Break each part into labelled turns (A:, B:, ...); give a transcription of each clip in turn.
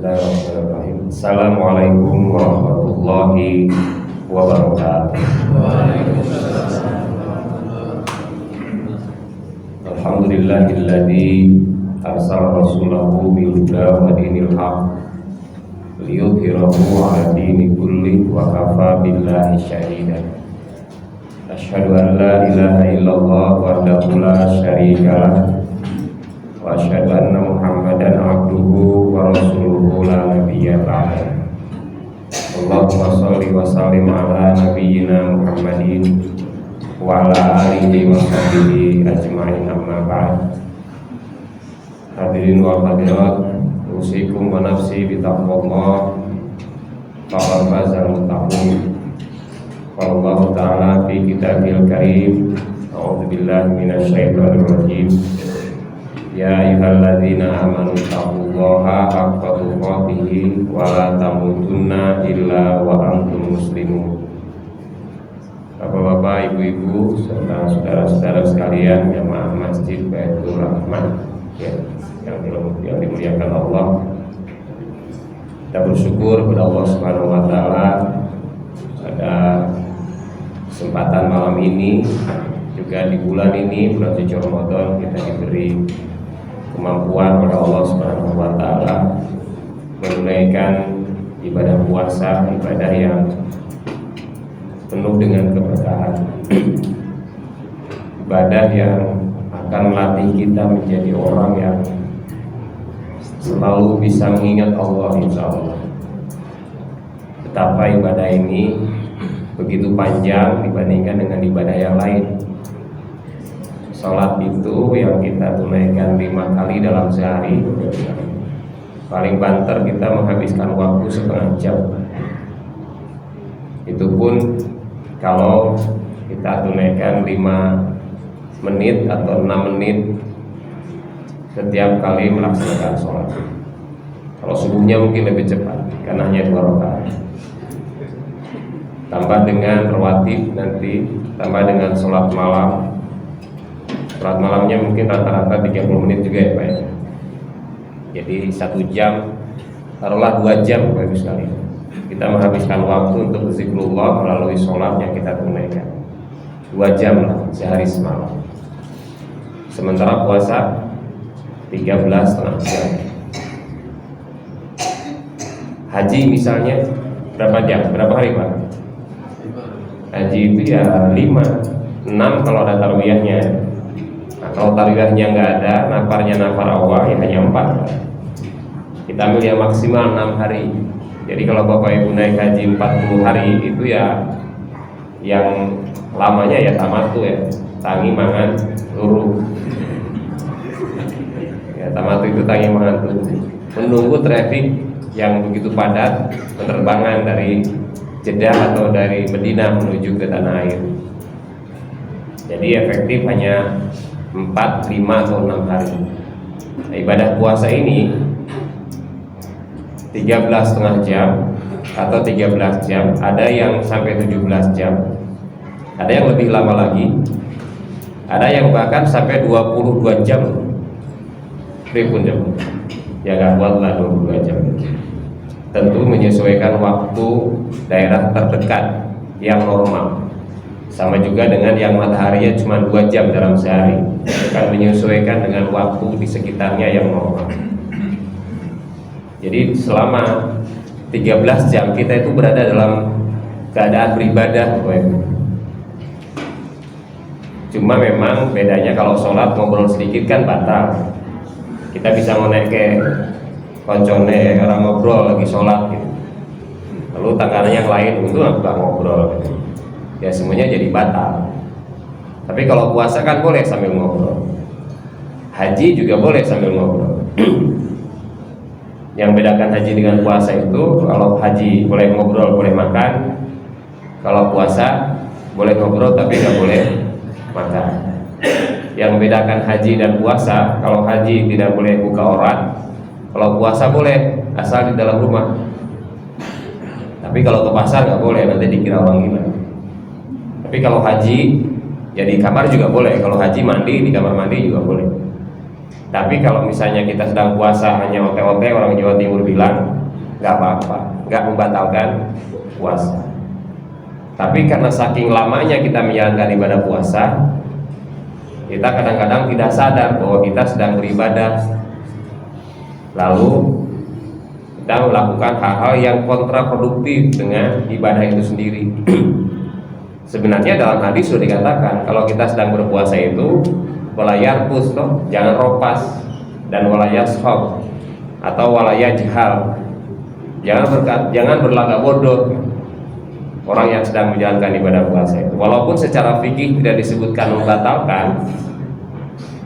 A: Bismillahirrahmanirrahim. Assalamualaikum warahmatullahi wabarakatuh. Alhamdulillahilladzi arsala rasulahu bil huda wa dinil haq liyudhhirahu 'ala dini kulli wa kafa billahi shahida. Asyhadu an la ilaha illallah wahdahu la syarika lah wa asyhadu anna Muhammadan abduhu wa rasuluhu la nabiyya ba'da. Allahumma shalli wa sallim ala nabiyyina Muhammadin wa ala alihi wa sahbihi ajma'in, amma ba'd. Hadirin wa hadirat, usikum wa nafsi bi taqwallah faqad fazal muttaqun. Qala Allah ta'ala fi kitabil karim, a'udzu billahi minasy syaithanir rajim. Ya ayyuhalladzina amanu taqullaha haqqa tuqatih wa la tamutunna illa wa antum muslimun. Bapak-bapak, ibu-ibu, serta saudara-saudara sekalian jamaah Masjid Baitur Rahman yang dimuliakan Allah. Kita bersyukur kepada Allah Subhanahu wa taala pada kesempatan malam ini, juga di bulan ini, bulan suci Ramadan, kita diberi kemampuan oleh Allah Subhanahu wa taala menunaikan ibadah puasa, ibadah yang penuh dengan keberkahan, ibadah yang akan melatih kita menjadi orang yang selalu bisa mengingat Allah, insya Allah. Betapa ibadah ini begitu panjang dibandingkan dengan ibadah yang lain. Salat itu yang kita tunaikan 5 kali dalam sehari, paling banter kita menghabiskan waktu setengah jam. Itu pun kalau kita tunaikan 5 menit atau 6 menit setiap kali melaksanakan sholat. Kalau subuhnya mungkin lebih cepat karena hanya 2 rakaat. Tambah dengan rawatib nanti, tambah dengan sholat malam. Sholat malamnya mungkin rata-rata 30 menit juga ya Pak ya. Jadi 1 jam, taruhlah 2 jam Bapak Ibu sekalian. Kita menghabiskan waktu untuk zikrullah melalui sholat yang kita tunaikan 2 jam lah sehari semalam. Sementara puasa 13,5 jam. Haji misalnya berapa jam? Berapa hari Pak? Haji itu ya 5, 6 kalau ada tarwiyahnya. Nah, kalau tarwiyahnya nggak ada, nafarnya nafar awal ya hanya 4. Kita ambil yang maksimal 6 hari. Jadi kalau Bapak Ibu naik haji 40 hari itu ya yang lamanya ya tamatu ya, tangi mangan luruh. Ya tamatu itu tangi mangan luruh. Menunggu traffic yang begitu padat penerbangan dari Jeddah atau dari Madinah menuju ke tanah air. Jadi efektif hanya 4, 5 atau 6 hari. Nah, ibadah puasa ini 13,5 jam atau 13 jam, ada yang sampai 17 jam, ada yang lebih lama lagi, ada yang bahkan sampai 22 jam. Pripun jam? Ya gak kuat lah 22 jam. Tentu menyesuaikan waktu daerah terdekat yang normal. Sama juga dengan yang mataharinya cuma 2 jam dalam sehari, akan menyesuaikan dengan waktu di sekitarnya yang normal. Jadi selama 13 jam kita itu berada dalam keadaan beribadah. Cuma memang bedanya kalau sholat ngobrol sedikit kan batal. Kita bisa ngonek ke koncone orang ngobrol lagi sholat gitu. Lalu tangannya yang lain itu nggak ngobrol gitu. Ya semuanya jadi batal. Tapi kalau puasa kan boleh sambil ngobrol. Haji juga boleh sambil ngobrol. Yang bedakan haji dengan puasa itu, kalau haji boleh ngobrol, boleh makan. Kalau puasa boleh ngobrol tapi nggak boleh makan. Yang bedakan haji dan puasa, kalau haji tidak boleh buka aurat, kalau puasa boleh asal di dalam rumah. Tapi kalau ke pasar nggak boleh, nanti dikira orang gila. Tapi kalau haji, ya di kamar juga boleh. Kalau haji mandi di kamar mandi juga boleh. Tapi kalau misalnya kita sedang puasa hanya ote-ote, orang Jawa Timur bilang nggak apa-apa, nggak membatalkan puasa. Tapi karena saking lamanya kita menjalankan ibadah puasa, kita kadang-kadang tidak sadar bahwa kita sedang beribadah, lalu kita melakukan hal-hal yang kontraproduktif dengan ibadah itu sendiri. Sebenarnya dalam hadis sudah dikatakan kalau kita sedang berpuasa itu walayarpus, jangan ropas, dan walayashab atau walayajhal, jangan berlagak bodoh. Orang yang sedang menjalankan ibadah puasa itu, walaupun secara fikih tidak disebutkan membatalkan,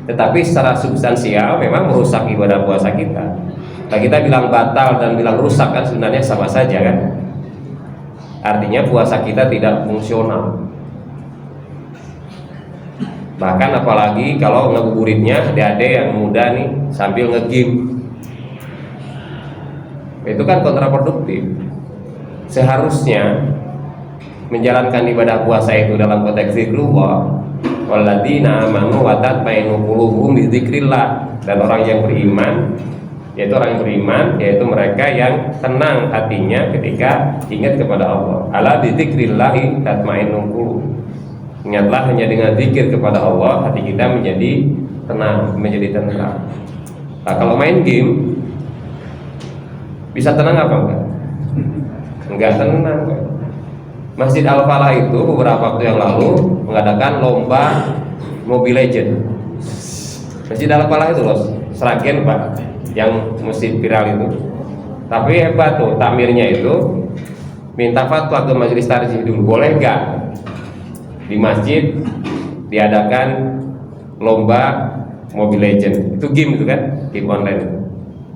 A: tetapi secara substansial memang merusak ibadah puasa kita. Nah, kita bilang batal dan bilang rusak kan sebenarnya sama saja kan. Artinya puasa kita tidak fungsional. Bahkan apalagi kalau ngabuburitnya adik-adik yang muda nih sambil nge-game, itu kan kontraproduktif. Seharusnya menjalankan ibadah puasa itu dalam konteks zikrullah, walladzina amanu wa tatmainnu qulubuhum bi dzikrillah, dan orang yang beriman, yaitu mereka yang tenang hatinya ketika ingat kepada Allah. Ala bi dzikrillah tatmainnul qulub. Ingatlah hanya dengan zikir kepada Allah hati kita menjadi tenang, menjadi tenang. Nah, kalau main game bisa tenang apa enggak? Enggak tenang. Masjid Al-Falah itu beberapa waktu yang lalu mengadakan lomba Mobile Legend. Masjid Al-Falah itu loh, Sragen Pak, yang masjid viral itu. Tapi hebat tuh, takmirnya itu minta fatwa ke majelis tarjih dulu, boleh enggak di masjid diadakan lomba Mobile Legend? Itu game itu kan, game online.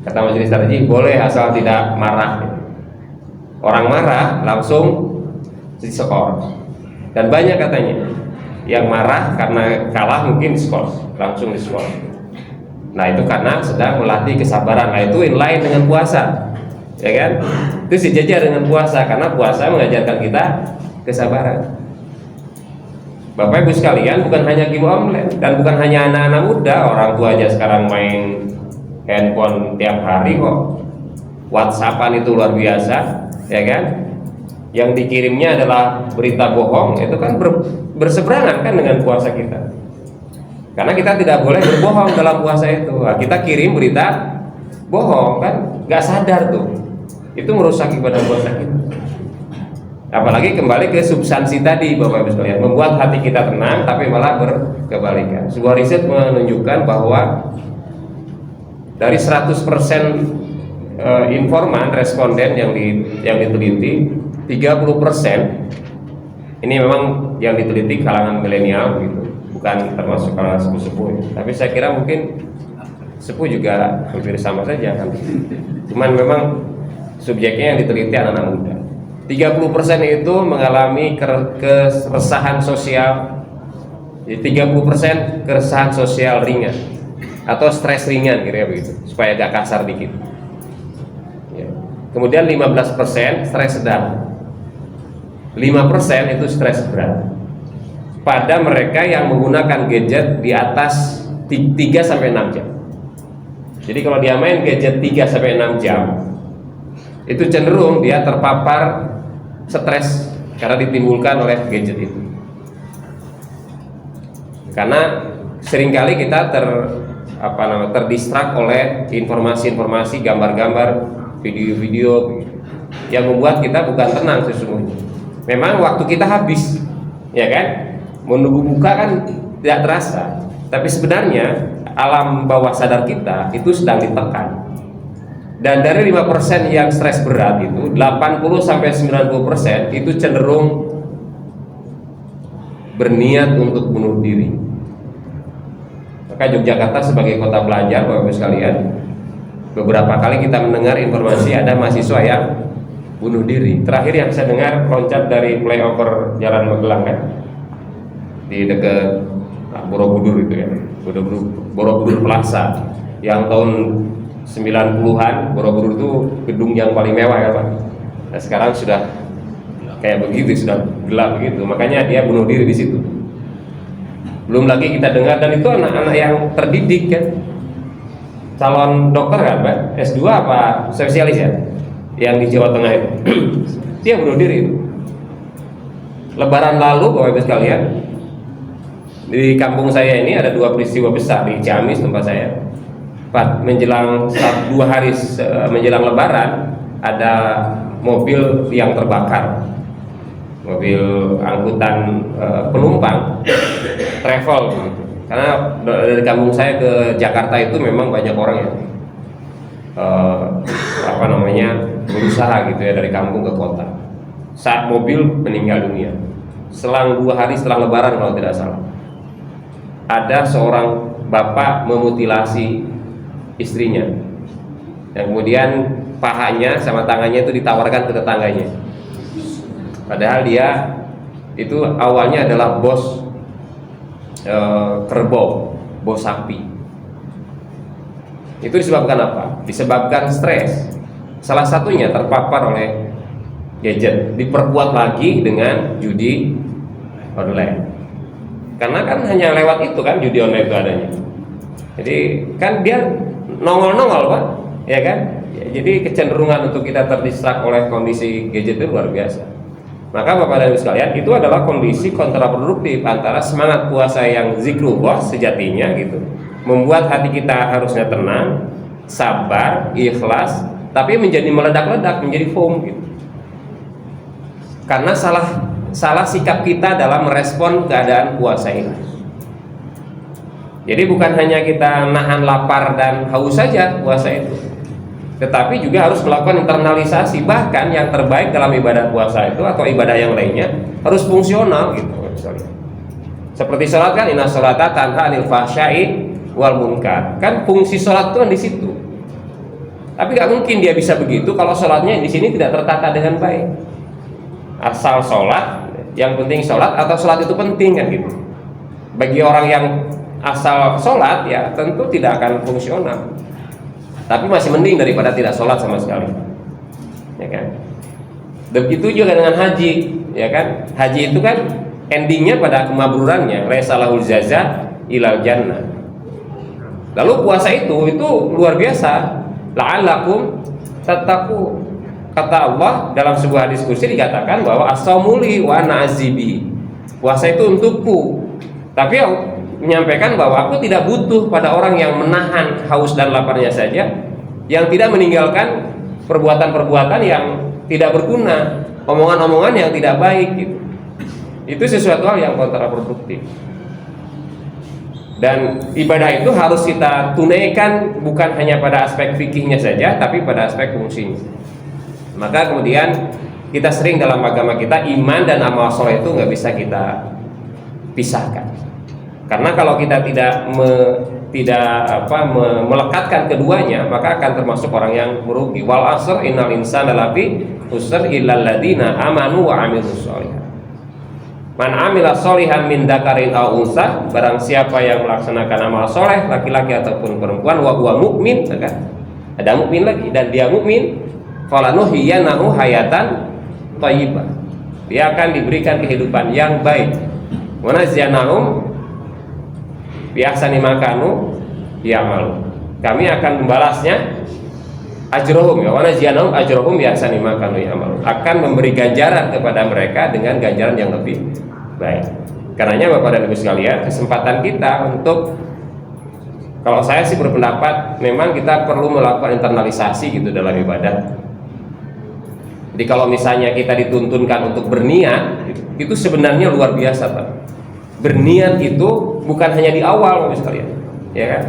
A: Kata majelis tarjih boleh asal tidak marah. Orang marah langsung diskor. Dan banyak katanya yang marah karena kalah mungkin diskor, langsung diskor. Nah, itu karena sedang melatih kesabaran. Nah, itu inline dengan puasa, ya kan? Itu sejajar dengan puasa karena puasa mengajarkan kita kesabaran. Bapak Ibu sekalian, bukan hanya game online dan bukan hanya anak-anak muda, orang tua aja sekarang main handphone tiap hari kok. WhatsAppan itu luar biasa, ya kan? Yang dikirimnya adalah berita bohong, itu kan berseberangan kan dengan puasa kita. Karena kita tidak boleh berbohong dalam puasa itu. Nah, kita kirim berita bohong kan, nggak sadar tuh. Itu merusak ibadah puasa kita. Apalagi kembali ke substansi tadi Bapak Ibu sekalian, membuat hati kita tenang tapi malah berkebalikan. Sebuah riset menunjukkan bahwa dari 100% informan responden yang diteliti, 30% ini memang yang diteliti kalangan milenial gitu, bukan termasuk kalangan sepuh-sepuh. Tapi saya kira mungkin sepuh juga hampir sama saja kan. Cuman memang subjeknya yang diteliti anak-anak muda. 30% itu mengalami keresahan sosial. Jadi 30% keresahan sosial ringan atau stres ringan kira-kira begitu, supaya agak kasar dikit. Ya. Kemudian 15% stres sedang. 5% itu stres berat. Pada mereka yang menggunakan gadget di atas 3-6 jam. Jadi kalau dia main gadget 3-6 jam, itu cenderung dia terpapar stres karena ditimbulkan oleh gadget itu. Karena seringkali kita terdistrak oleh informasi-informasi, gambar-gambar, video-video yang membuat kita bukan tenang sesungguhnya. Memang waktu kita habis, ya kan? Menunggu buka kan tidak terasa, tapi sebenarnya alam bawah sadar kita itu sedang ditekan. Dan dari 5% yang stres berat itu 80-90% itu cenderung berniat untuk bunuh diri. Maka Yogyakarta sebagai kota pelajar Bapak Ibu sekalian, beberapa kali kita mendengar informasi ada mahasiswa yang bunuh diri. Terakhir yang saya dengar loncat dari flyover Jalan Magelang kan, di dekat Borobudur itu ya, Borobudur Plaza, yang tahun 90-an Borobudur itu gedung yang paling mewah ya Pak. Nah, sekarang sudah kayak begitu, sudah gelap begitu. Makanya dia bunuh diri di situ. Belum lagi kita dengar, dan itu anak-anak yang terdidik kan, calon dokter kan Pak, S2 apa spesialis ya, yang di Jawa Tengah itu. Dia bunuh diri. Lebaran lalu Bapak Ibu sekalian, di kampung saya ini ada 2 peristiwa besar di Ciamis tempat saya. Menjelang 2 hari menjelang Lebaran ada mobil yang terbakar, mobil angkutan penumpang travel gitu. Karena dari kampung saya ke Jakarta itu memang banyak orang yang berusaha gitu ya, dari kampung ke kota. Saat mobil meninggal dunia selang 2 hari setelah Lebaran kalau tidak salah, ada seorang bapak memutilasi istrinya, dan kemudian pahanya sama tangannya itu ditawarkan ke tetangganya. Padahal dia itu awalnya adalah bos kerbau, bos sapi. Itu disebabkan apa? Disebabkan stres. Salah satunya terpapar oleh gadget, diperkuat lagi dengan judi online. Karena kan hanya lewat itu kan judi online itu adanya. Jadi kan dia nongol-nongol Pak, ya kan? Jadi kecenderungan untuk kita terdistrak oleh kondisi gadget itu luar biasa. Maka Bapak dan Ibu sekalian, itu adalah kondisi kontraproduktif antara semangat puasa yang zikrullah sejatinya gitu, membuat hati kita harusnya tenang, sabar, ikhlas, tapi menjadi meledak-ledak, menjadi foam gitu. Karena salah sikap kita dalam merespon keadaan puasa ini. Jadi bukan hanya kita nahan lapar dan haus saja puasa itu, tetapi juga harus melakukan internalisasi. Bahkan yang terbaik dalam ibadah puasa itu atau ibadah yang lainnya harus fungsional gitu. Seperti sholat kan, inna sholata tanha anil fahsya'i wal munkar. Kan fungsi sholat itu kan di situ. Tapi nggak mungkin dia bisa begitu kalau sholatnya di sini tidak tertata dengan baik. Asal sholat, yang penting sholat, atau sholat itu penting kan gitu. Bagi orang yang asal sholat ya tentu tidak akan fungsional. Tapi masih mending daripada tidak sholat sama sekali, ya kan? Begitu juga dengan haji, ya kan? Haji itu kan endingnya pada kemabrurannya, resalahul jaza ilal jannah. Lalu puasa itu luar biasa, la'allakum tattaqun. Kata Allah dalam sebuah hadis kursi dikatakan bahwa as-shaumuli wa ana azibi. Puasa itu untukku. Tapi menyampaikan bahwa aku tidak butuh pada orang yang menahan haus dan laparnya saja, yang tidak meninggalkan perbuatan-perbuatan yang tidak berguna, omongan-omongan yang tidak baik gitu. Itu sesuatu hal yang kontraproduktif. Dan ibadah itu harus kita tunaikan bukan hanya pada aspek fikihnya saja, tapi pada aspek fungsinya. Maka kemudian kita sering dalam agama kita, iman dan amal soleh itu nggak bisa kita pisahkan. Karena kalau kita tidak melekatkan keduanya, maka akan termasuk orang yang merugi. Wal asr innal insana lafi khusr illal ladzina amanu wa amilus sholihat. Man amila sholihan min dzakarin aw unsa, barang siapa yang melaksanakan amal soleh, laki-laki ataupun perempuan, wa huwa mukmin, kan? Ada mukmin lagi, dan dia mukmin, falanuhiyanahu hayatan thayyibah. Dia akan diberikan kehidupan yang baik. Wa nazyanahum biahsani makanu ya'malu. Kami akan membalasnya ajrohum, ya, wa nazyanahum ajrohum biahsani makanu ya'malu. Akan memberi ganjaran kepada mereka dengan ganjaran yang lebih baik. Karenanya Bapak dan Ibu sekalian, kesempatan kita untuk, kalau saya sih berpendapat memang kita perlu melakukan internalisasi gitu dalam ibadah. Jadi kalau misalnya kita dituntunkan untuk berniat, itu sebenarnya luar biasa Pak. Berniat itu bukan hanya di awal Bapak sekalian, ya kan?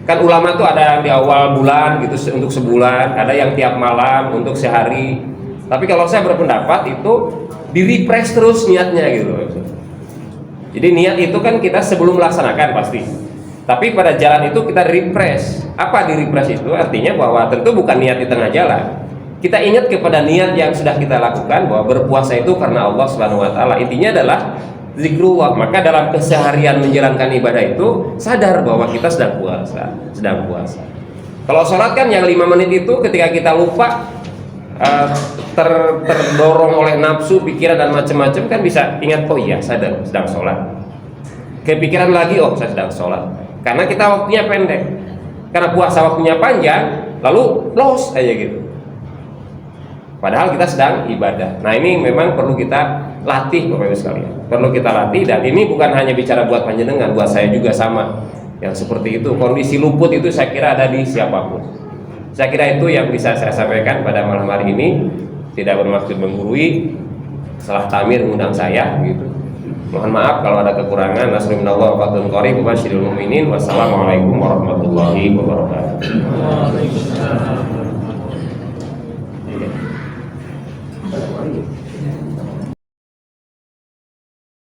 A: Kan ulama tuh ada yang di awal bulan gitu untuk sebulan, ada yang tiap malam untuk sehari. Tapi kalau saya berpendapat itu di-refresh terus niatnya gitu. Jadi niat itu kan kita sebelum melaksanakan pasti. Tapi pada jalan itu kita refresh. Apa di refresh itu? Artinya bahwa tentu bukan niat di tengah jalan. Kita ingat kepada niat yang sudah kita lakukan, bahwa berpuasa itu karena Allah Subhanahu wa taala. Intinya adalah zikrullah. Maka dalam keseharian menjalankan ibadah itu sadar bahwa kita sedang puasa. Kalau sholat kan yang 5 menit itu ketika kita lupa, terdorong oleh nafsu, pikiran dan macam-macam, kan bisa ingat, oh iya saya sedang sholat. Kepikiran lagi, oh saya sedang sholat. Karena kita waktunya pendek. karena puasa waktunya panjang lalu loss aja gitu, padahal kita sedang ibadah. Nah ini memang perlu kita latih Bapak Ibu sekalian, perlu kita latih. Dan ini bukan hanya bicara buat panjenengan, buat saya juga sama yang seperti itu. Kondisi luput itu saya kira ada di siapapun. Saya kira itu yang bisa saya sampaikan pada malam hari ini. Tidak bermaksud menggurui, salah tamir mengundang saya gitu. Mohon maaf kalau ada kekurangan. Nasrullah wa fathul qarib wa basyiril mu'minin. Wassalamualaikum warahmatullahi wabarakatuh.